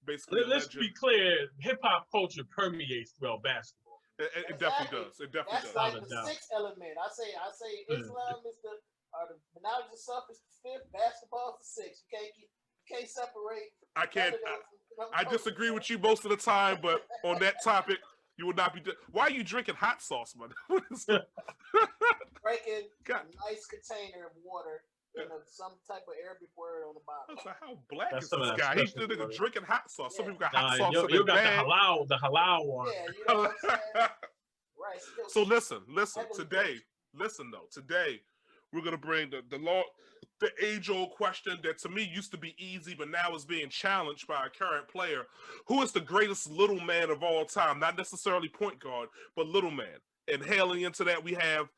basically a Let's legend. be clear. Hip hop culture permeates throughout basketball. It definitely does. It definitely That's does. like Without a the doubt. sixth element. I say Islam is the knowledge itself is the fifth, basketball is the sixth. You can't separate. I can't. none of those. I disagree with you most of the time, but on that topic, you would not be. Why are you drinking hot sauce, man? Breaking God. a nice container of water and some type of Arabic word on the I bottom. was like, how black That's is some of this that guy? He's special the nigga water. drinking hot sauce. Some Yeah. people got hot sauce in you their got bag. the halal one. Yeah, you know what I'm saying? Right. So listen. Heavily Today, we're gonna bring the age-old question that to me used to be easy, but now is being challenged by a current player. Who is the greatest little man of all time? Not necessarily point guard, but little man. And hailing into that, we have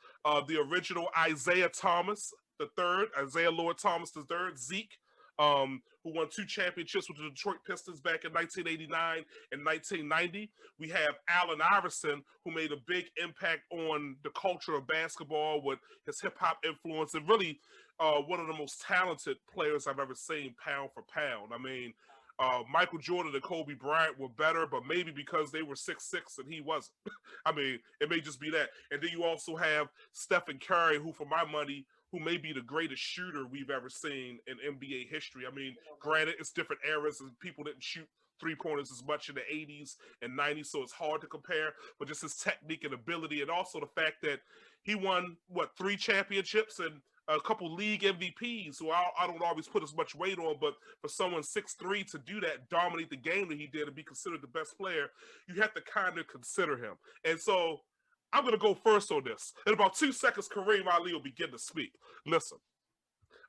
the original Isiah Thomas the third, Isaiah Lord Thomas the third, Zeke, who won 2 championships with the Detroit Pistons back in 1989 and 1990. We have Allen Iverson, who made a big impact on the culture of basketball with his hip-hop influence, and really one of the most talented players I've ever seen pound for pound. I mean, Michael Jordan and Kobe Bryant were better, but maybe because they were 6'6" and he wasn't. I mean, it may just be that. And then you also have Stephen Curry, who, for my money, who may be the greatest shooter we've ever seen in NBA history. I mean, granted, it's different eras and people didn't shoot three-pointers as much in the 80s and 90s, so it's hard to compare, but just his technique and ability, and also the fact that he won, 3 championships and a couple league MVPs, who I don't always put as much weight on, but for someone 6'3" to do that, dominate the game that he did, and be considered the best player, you have to kind of consider him. And so I'm going to go first on this. In about 2 seconds, Kareem Ali will begin to speak. Listen,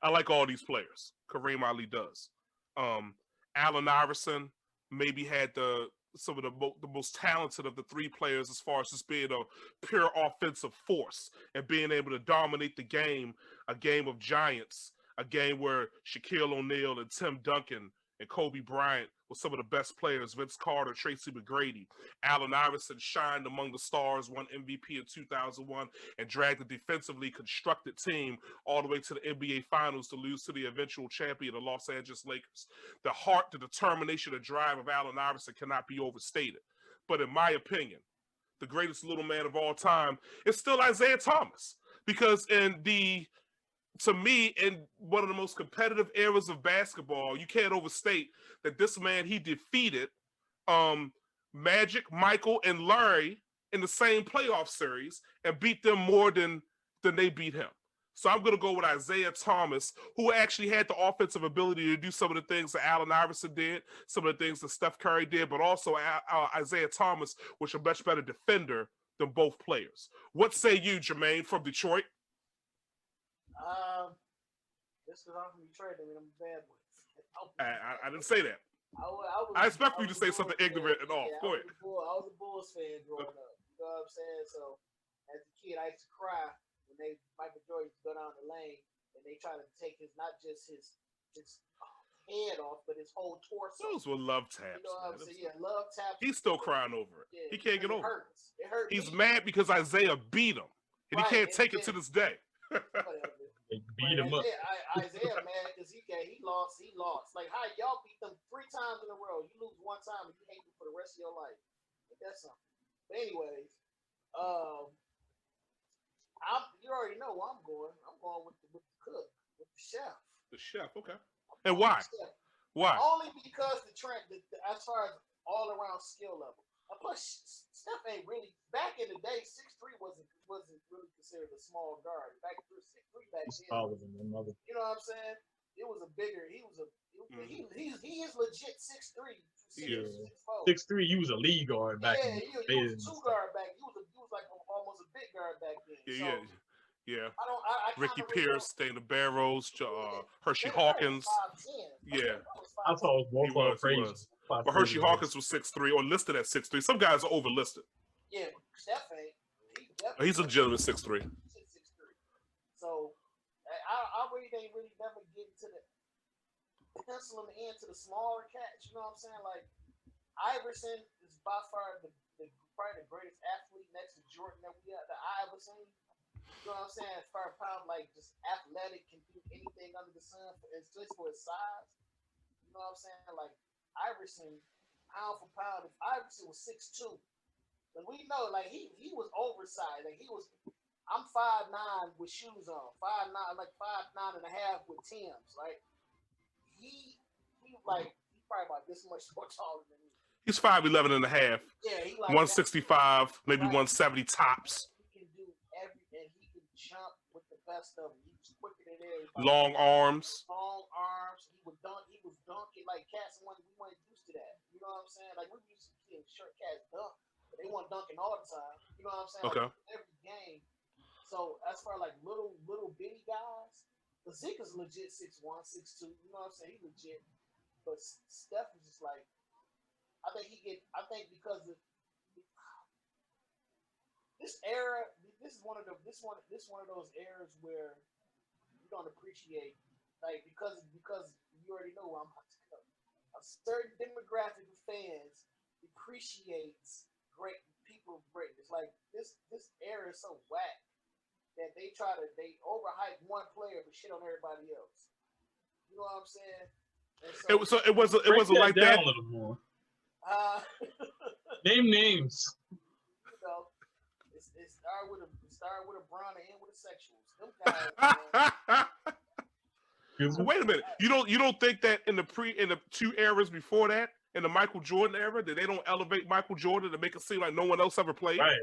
I like all these players. Kareem Ali does. Allen Iverson maybe had some of the most talented of the 3 players as far as just being a pure offensive force and being able to dominate the game, a game of giants, a game where Shaquille O'Neal and Tim Duncan and Kobe Bryant were some of the best players, Vince Carter, Tracy McGrady. Allen Iverson shined among the stars, won MVP in 2001, and dragged a defensively constructed team all the way to the NBA Finals to lose to the eventual champion, the Los Angeles Lakers. The heart, the determination, the drive of Allen Iverson cannot be overstated. But in my opinion, the greatest little man of all time is still Isiah Thomas. Because to me, in one of the most competitive eras of basketball, you can't overstate that this man, he defeated Magic, Michael, and Larry in the same playoff series and beat them more than they beat him. So I'm going to go with Isiah Thomas, who actually had the offensive ability to do some of the things that Allen Iverson did, some of the things that Steph Curry did, but also Isiah Thomas was a much better defender than both players. What say you, Jermaine, from Detroit? Just because I'm from Detroit, I mean, I'm a bad boy. I didn't say that. I expect for you to say something ignorant and off. Go ahead. I was a Bulls fan growing up. You know what I'm saying? So, as a kid, I used to cry when Michael Jordan used to go down the lane and they try to take not just his head off, but his whole torso. Those were love taps. You know what I'm saying? Yeah, love taps. He's still crying over it. Yeah, he can't get over it. It hurts. He's mad because Isaiah beat him, and he can't take it to this day. They beat him up. Isaiah, man, because he lost. Like, how y'all beat them 3 times in a row? You lose 1 time and you hate them for the rest of your life. That's something. But anyways, you already know where I'm going. I'm going with the cook, with the chef. The chef, okay. And why? Why? Only because the trend, as far as all around skill level. Plus, Steph ain't really back in the day. 6'3" wasn't really considered a small guard. Back in 6'3" back then. You know what I'm saying? It was a bigger. He is legit 6'3". 6'3". He was a lead guard back then. He was a 2 guard back. He was like almost a big guard back then. Yeah. I Ricky Pierce, Dana Barrows, Hershey Hawkins. 5'10". Yeah. I thought it was crazy. But Hershey Hawkins was 6'3" or listed at 6'3". Some guys are overlisted. Yeah, Steph ain't. He's a legitimate 6'3". 6'3". So I really ain't never get to the pencil him in to the smaller cats. You know what I'm saying? Like, Iverson is by far probably the greatest athlete next to Jordan that I ever seen. You know what I'm saying? As far as pound, like, just athletic, can do anything under the sun, especially for his size. You know what I'm saying? Like, Iverson, pound for pound, if Iverson was 6'2", but we know like he was oversized. Like I'm 5'9" with shoes on, 5'9", like 5'9 and a half with Timbs. Like he's probably about this much more taller than me. He's 5'11" and a half. Yeah, he like 165, maybe 170 tops. He can do everything. He can jump with the best of them. He was quicker than everybody. Long arms. He would dunk. He was dunking like cats. We weren't used to that. You know what I'm saying? Like we used to see short cats dunk, but they weren't dunking all the time. You know what I'm saying? Okay. Like, every game. So as far like little bitty guys, the Zeke is legit 6'1", 6'2". You know what I'm saying? He legit. But Steph is just like, I think because of this era, this is one of those eras where you don't appreciate, like, because you already know where I'm about to go. A certain demographic of fans appreciates great people of greatness. Like this era is so whack that they overhype one player but shit on everybody else. You know what I'm saying? So, it wasn't like that. A little more. Name names. You know, it started with a Brown and end with a sexuals. Them guys. Wait a minute. You don't think that in the two eras before that, in the Michael Jordan era, that they don't elevate Michael Jordan to make it seem like no one else ever played? Right.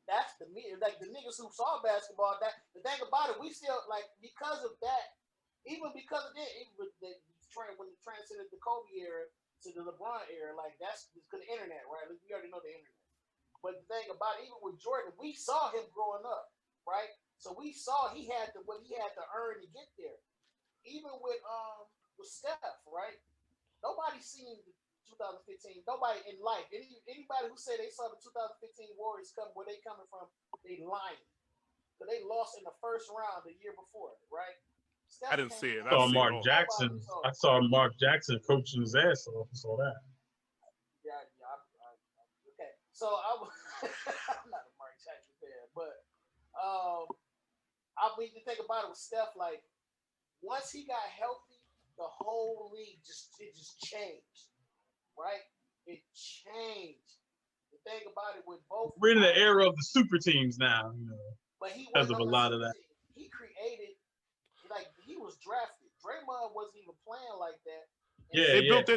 That's the niggas who saw basketball. That the thing about it, we still like because of that. Even because of that, when it transcended the Kobe era to the LeBron era, like that's because of the internet, right? Like, we already know the internet. But the thing about it, even with Jordan, we saw him growing up, right? So we saw what he had to earn to get there. Even with Steph, right? Nobody seen the 2015. Nobody in life. Anybody who say they saw the 2015 Warriors come where they coming from, they lying. Because they lost in the first round the year before, right? I didn't see it. I saw Mark Jackson. I saw Mark Jackson coaching his ass off. I saw that. Yeah. Okay. So I'm not a Mark Jackson fan, but I mean to think about it with Steph, like once he got healthy, the whole league just changed, right? It changed. The thing about it with both, we're in the era of the super teams now, you know. But he because of a lot of that. He created. Like he was drafted. Draymond wasn't even playing like that.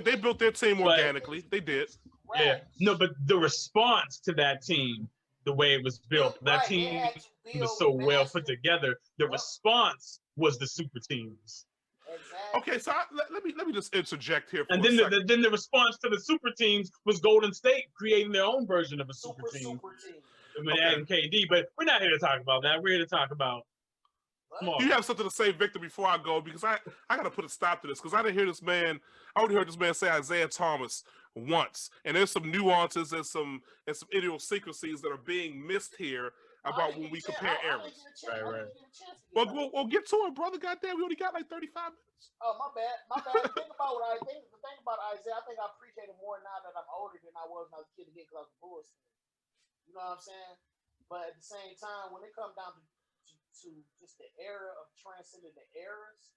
They built their team organically. They did. Right. Yeah. No, but the response to that team, the way it was built, that team was so well put together. The response was the super teams. Exactly. Okay, so let me just interject here. And then the response to the super teams was Golden State creating their own version of a super team. I mean, adding KD, but we're not here to talk about that. We're here to talk about. Do you have something to say, Victor, before I go? Because I got to put a stop to this because I only heard this man say Isaiah Thomas once, and there's some nuances and some idiosyncrasies that are being missed here about when we compare eras. Right. Well, we'll get to it, brother. Goddamn, we only got like 35 minutes. Oh, my bad. The thing about Isaiah, I think I appreciate him more now that I'm older than I was when I was a kid again because I was bullshit. You know what I'm saying? But at the same time, when it comes down to just the era of transcending the eras,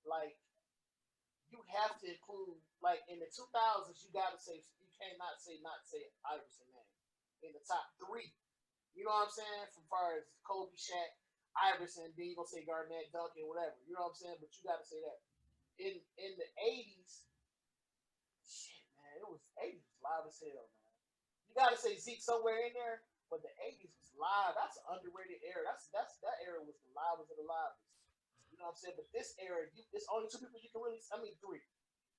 like you have to include, like in the 2000s, you cannot say Iverson name in the top three. You know what I'm saying? From far as Kobe, Shaq, Iverson, then you gonna say Garnett, Duncan, whatever. You know what I'm saying? But you got to say that. In the 80s, shit, man, it was 80s live as hell, man. You got to say Zeke somewhere in there. But the 80s was live. That's an underrated era. That era was the livest of the livest. You know what I'm saying? But this era, it's only two people you can really. I mean, three: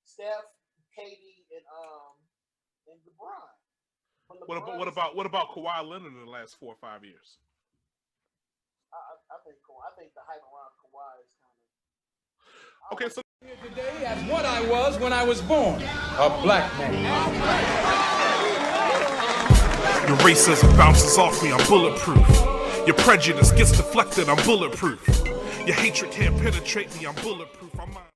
Steph, KD, and LeBron. What about Kawhi Leonard in the last 4 or 5 years? I think the hype around Kawhi is kind of. Okay, so here today as what I was when I was born, a black man. Your racism bounces off me, I'm bulletproof. Your prejudice gets deflected, I'm bulletproof. Your hatred can't penetrate me, I'm bulletproof.